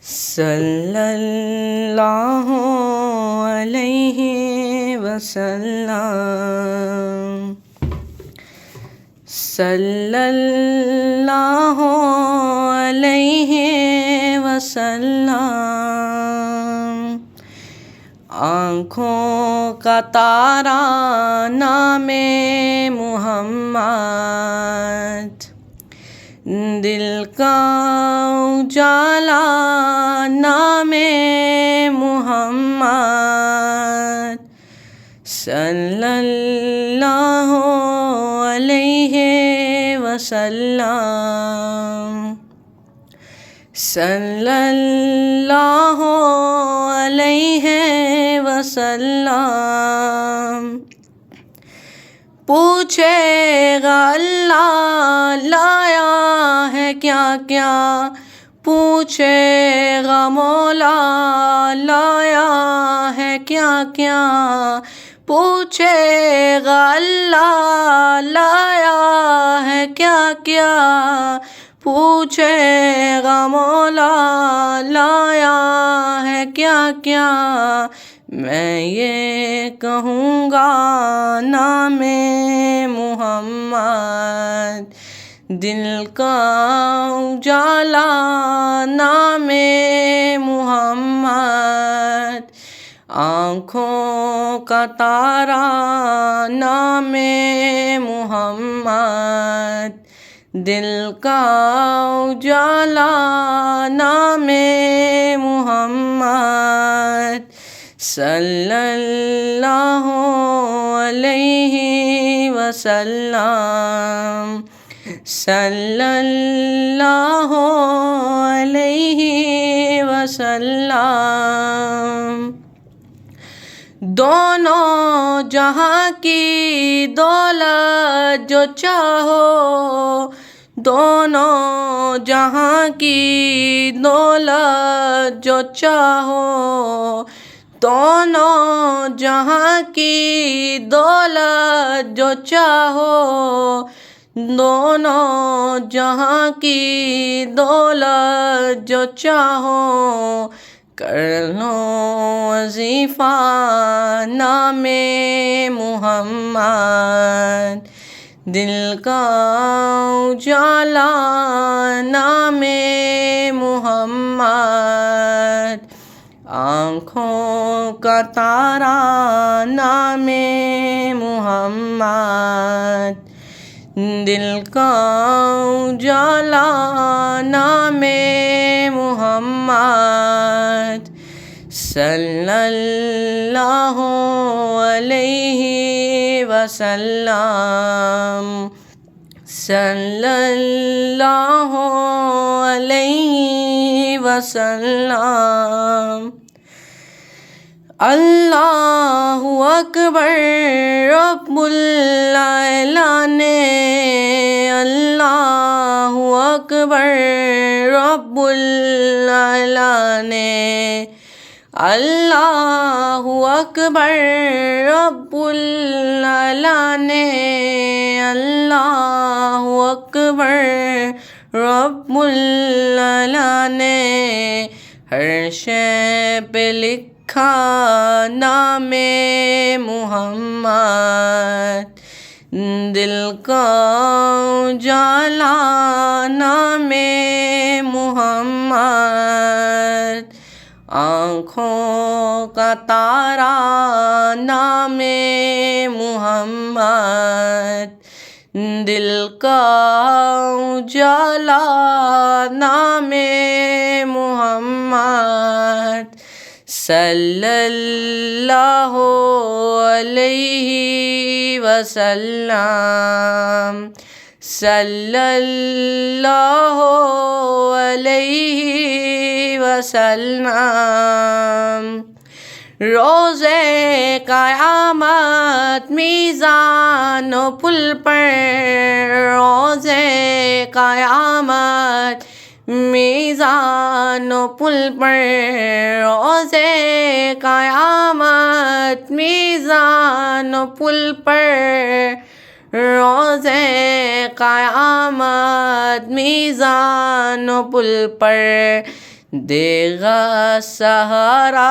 صلی اللہ علیہ وسلم، صلی اللہ علیہ وسلم۔ آنکھوں کا تارا نام محمد، دل کا اجالا نام محمد، صلی اللہ علیہ وسلم، صلی اللہ علیہ وسلم۔ پوچھے گا اللہ لایا ہے کیا کیا، پوچھے گا مولا لایا ہے کیا کیا، پوچھے گا اللہ لایا ہے کیا کیا، پوچھے گا مولا لایا ہے کیا کیا۔ میں یہ کہوں گا نام محمد، دل کا اجالا نام محمد، آنکھوں کا تارا نام محمد، دل کا اجالا نام محمد، صلی اللہ علیہ وسلم، صلی اللہ علیہ وسلم۔ دونوں جہاں کی دولت جو چاہو، دونوں جہاں کی دولت جو چاہو، دونوں جہاں کی دولت جو چاہو، دونوں جہاں کی دولت جو چاہو، کر لو وظیفہ نام محمد، دل کا اجالا نام محمد، آنکھوں کا تارا نام محمد، دل کا اجالا نام محمد، صلی اللہ علیہ وسلم، صلی اللہ علیہ وسلم۔ اللہ اکبر رب العالمین، اللہ اکبر رب العالمین، اللہ اکبر رب العالمین، اللہ اکبر رب العالمین۔ ہر شے پہ لکھا نام محمد، دل کا اجالا نام محمد، آنکھوں کا تارا نام محمد، دل کا اجالا نام محمد، صلی اللہ علیہ وسلم، صلی اللہ علیہ وسلم۔ روز قیامت میزان و پل پر، روز قیامت میزان و پل پر، روز قیامت میزان و پل پر، روز قیامت میزان و پل پر دے گا سہارا